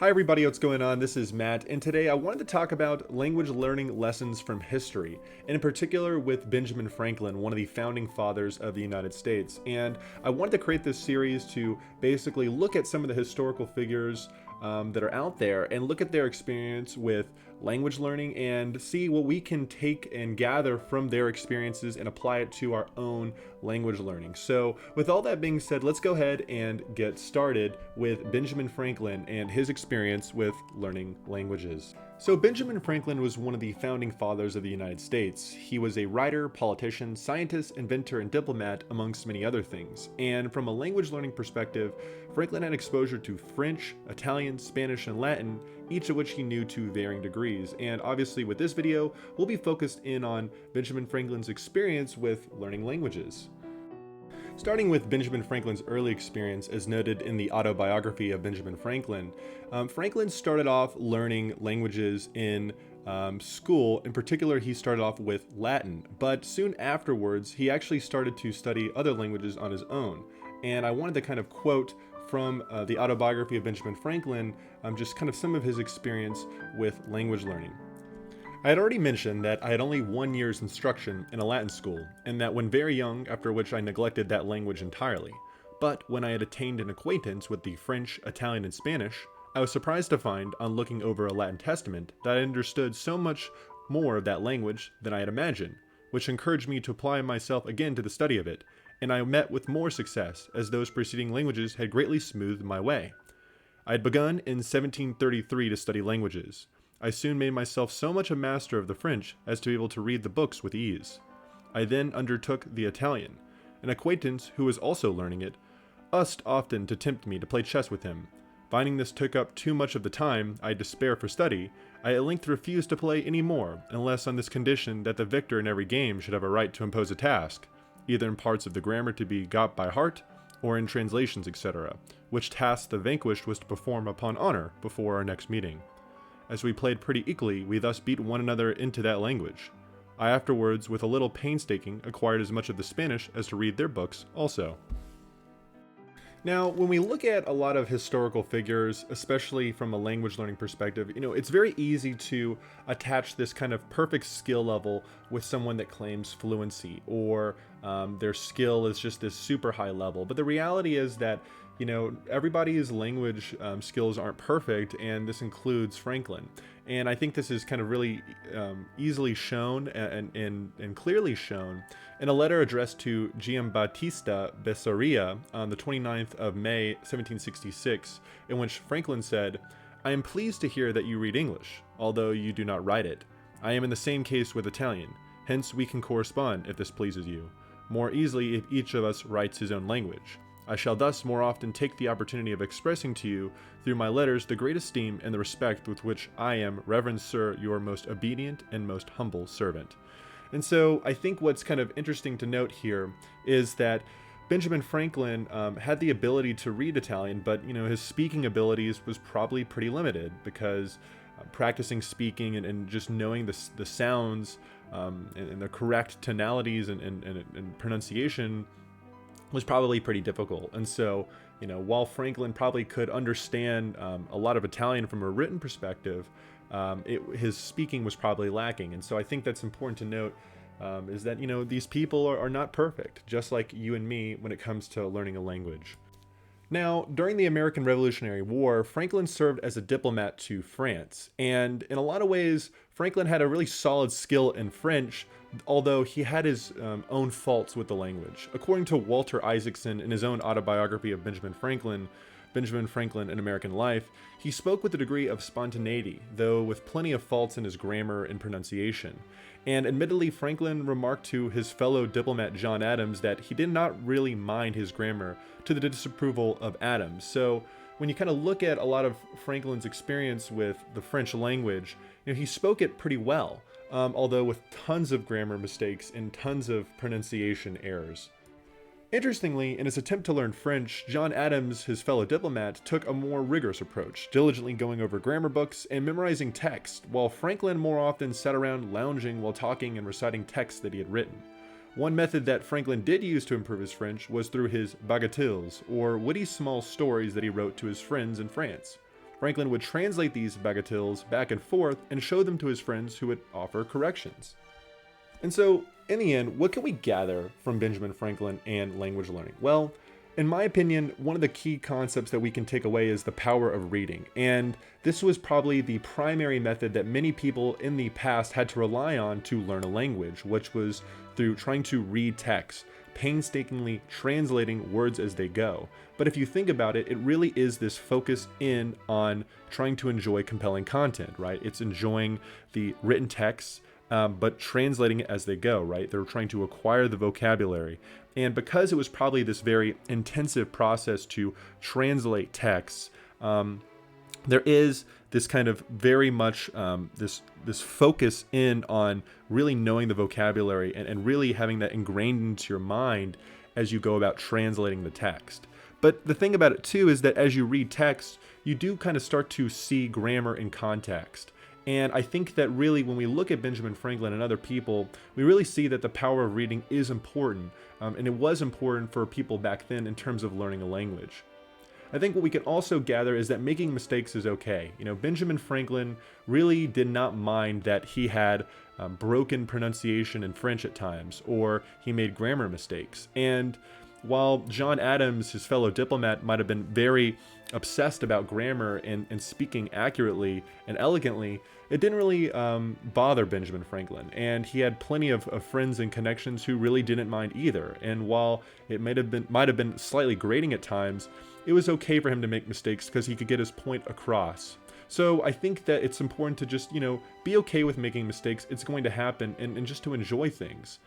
Hi everybody, what's going on? This is Matt, and today I wanted to talk about language learning lessons from history, and in particular with Benjamin Franklin, one of the founding fathers of the United States. And I wanted to create this series to basically look at some of the historical figures that are out there and look at their experience with language learning and see what we can take and gather from their experiences and apply it to our own language learning. So with all that being said, let's go ahead and get started with Benjamin Franklin and his experience with learning languages. So Benjamin Franklin was one of the founding fathers of the United States. He was a writer, politician, scientist, inventor, and diplomat, amongst many other things. And from a language learning perspective, Franklin had exposure to French, Italian, Spanish, and Latin, each of which he knew to varying degrees. And obviously with this video, we'll be focused in on Benjamin Franklin's experience with learning languages. Starting with Benjamin Franklin's early experience, as noted in the autobiography of Benjamin Franklin, Franklin started off learning languages in school. In particular, he started off with Latin, but soon afterwards, he actually started to study other languages on his own. And I wanted to kind of quote from the autobiography of Benjamin Franklin, just kind of some of his experience with language learning. I had already mentioned that I had only 1 year's instruction in a Latin school, and that when very young, after which I neglected that language entirely. But when I had attained an acquaintance with the French, Italian, and Spanish, I was surprised to find, on looking over a Latin testament, that I understood so much more of that language than I had imagined, which encouraged me to apply myself again to the study of it, and I met with more success, as those preceding languages had greatly smoothed my way. I had begun in 1733 to study languages. I soon made myself so much a master of the French as to be able to read the books with ease. I then undertook the Italian. An acquaintance who was also learning it used often to tempt me to play chess with him. Finding this took up too much of the time I despair for study, I at length refused to play any more, unless on this condition that the victor in every game should have a right to impose a task, either in parts of the grammar to be got by heart, or in translations, etc., which task the vanquished was to perform upon honor before our next meeting. As we played pretty equally, we thus beat one another into that language. I afterwards, with a little painstaking, acquired as much of the Spanish as to read their books also. Now, when we look at a lot of historical figures, especially from a language learning perspective, it's very easy to attach this kind of perfect skill level with someone that claims fluency, or their skill is just this super high level. But the reality is that everybody's language skills aren't perfect, and this includes Franklin. And I think this is kind of really easily shown and clearly shown in a letter addressed to Giambattista Bessaria on the 29th of May, 1766, in which Franklin said, "I am pleased to hear that you read English, although you do not write it. I am in the same case with Italian, hence we can correspond, if this pleases you, more easily if each of us writes his own language. I shall thus more often take the opportunity of expressing to you, through my letters, the great esteem and the respect with which I am, Reverend Sir, your most obedient and most humble servant." And so I think what's kind of interesting to note here is that Benjamin Franklin had the ability to read Italian, but his speaking abilities was probably pretty limited, because practicing speaking and just knowing the sounds and the correct tonalities and pronunciation was probably pretty difficult. And so, while Franklin probably could understand a lot of Italian from a written perspective, his speaking was probably lacking. And so I think that's important to note, is that, these people are not perfect, just like you and me when it comes to learning a language. Now, during the American Revolutionary War, Franklin served as a diplomat to France, and in a lot of ways, Franklin had a really solid skill in French, although he had his own faults with the language. According to Walter Isaacson in his own autobiography of Benjamin Franklin, An American Life, he spoke with a degree of spontaneity, though with plenty of faults in his grammar and pronunciation. And admittedly, Franklin remarked to his fellow diplomat John Adams that he did not really mind his grammar, to the disapproval of Adams. So when you kind of look at a lot of Franklin's experience with the French language, he spoke it pretty well, although with tons of grammar mistakes and tons of pronunciation errors. Interestingly, in his attempt to learn French, John Adams, his fellow diplomat, took a more rigorous approach, diligently going over grammar books and memorizing text, while Franklin more often sat around lounging while talking and reciting texts that he had written. One method that Franklin did use to improve his French was through his bagatelles, or witty small stories that he wrote to his friends in France. Franklin would translate these bagatelles back and forth and show them to his friends who would offer corrections. And so, in the end, what can we gather from Benjamin Franklin and language learning? Well, in my opinion, one of the key concepts that we can take away is the power of reading. And this was probably the primary method that many people in the past had to rely on to learn a language, which was through trying to read text, painstakingly translating words as they go. But if you think about it, it really is this focus in on trying to enjoy compelling content, right? It's enjoying the written text, but translating it as they go, right? They're trying to acquire the vocabulary. And because it was probably this very intensive process to translate texts, there is this kind of very much this focus in on really knowing the vocabulary and really having that ingrained into your mind as you go about translating the text. But the thing about it too is that as you read text, you do kind of start to see grammar in context. And I think that really when we look at Benjamin Franklin and other people, we really see that the power of reading is important. And it was important for people back then in terms of learning a language. I think what we can also gather is that making mistakes is okay. You know, Benjamin Franklin really did not mind that he had broken pronunciation in French at times, or he made grammar mistakes. And while John Adams, his fellow diplomat, might have been very obsessed about grammar and speaking accurately and elegantly, it didn't really bother Benjamin Franklin. And he had plenty of friends and connections who really didn't mind either. And while it might have been slightly grating at times, it was okay for him to make mistakes because he could get his point across. So I think that it's important to just, be okay with making mistakes. It's going to happen, and just to enjoy things.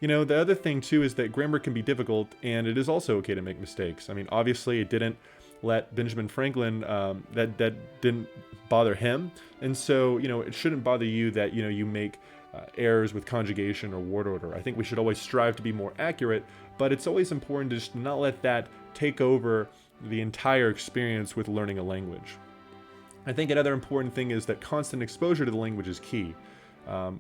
The other thing too is that grammar can be difficult, and it is also okay to make mistakes. I mean, obviously it didn't let Benjamin Franklin, that didn't bother him. And so, it shouldn't bother you that, you make errors with conjugation or word order. I think we should always strive to be more accurate, but it's always important to just not let that take over the entire experience with learning a language. I think another important thing is that constant exposure to the language is key.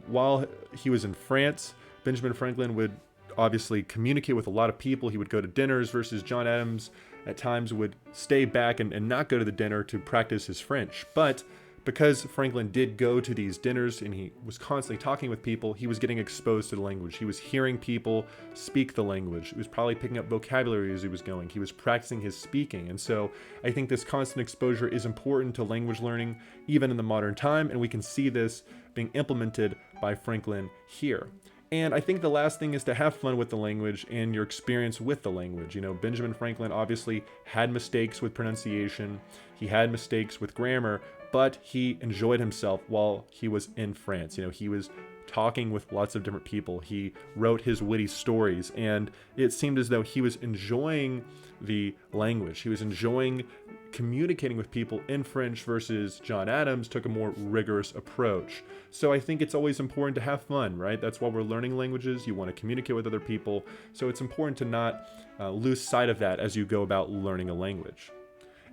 While he was in France, Benjamin Franklin would obviously communicate with a lot of people. He would go to dinners versus John Adams at times would stay back and not go to the dinner to practice his French. But because Franklin did go to these dinners and he was constantly talking with people, he was getting exposed to the language. He was hearing people speak the language. He was probably picking up vocabulary as he was going. He was practicing his speaking. And so I think this constant exposure is important to language learning, even in the modern time. And we can see this being implemented by Franklin here. And I think the last thing is to have fun with the language and your experience with the language. Benjamin Franklin obviously had mistakes with pronunciation. He had mistakes with grammar, but he enjoyed himself while he was in France. He was talking with lots of different people. He wrote his witty stories, and it seemed as though he was enjoying the language. He was enjoying communicating with people in French versus John Adams took a more rigorous approach. So I think it's always important to have fun, right? That's why we're learning languages. You want to communicate with other people. So it's important to not lose sight of that as you go about learning a language.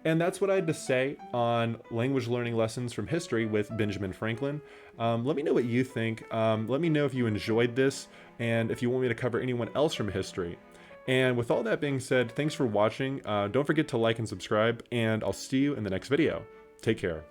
And that's what I had to say on language learning lessons from history with Benjamin Franklin. Let me know what you think. Let me know if you enjoyed this and if you want me to cover anyone else from history. And with all that being said, thanks for watching. Don't forget to like and subscribe, and I'll see you in the next video. Take care.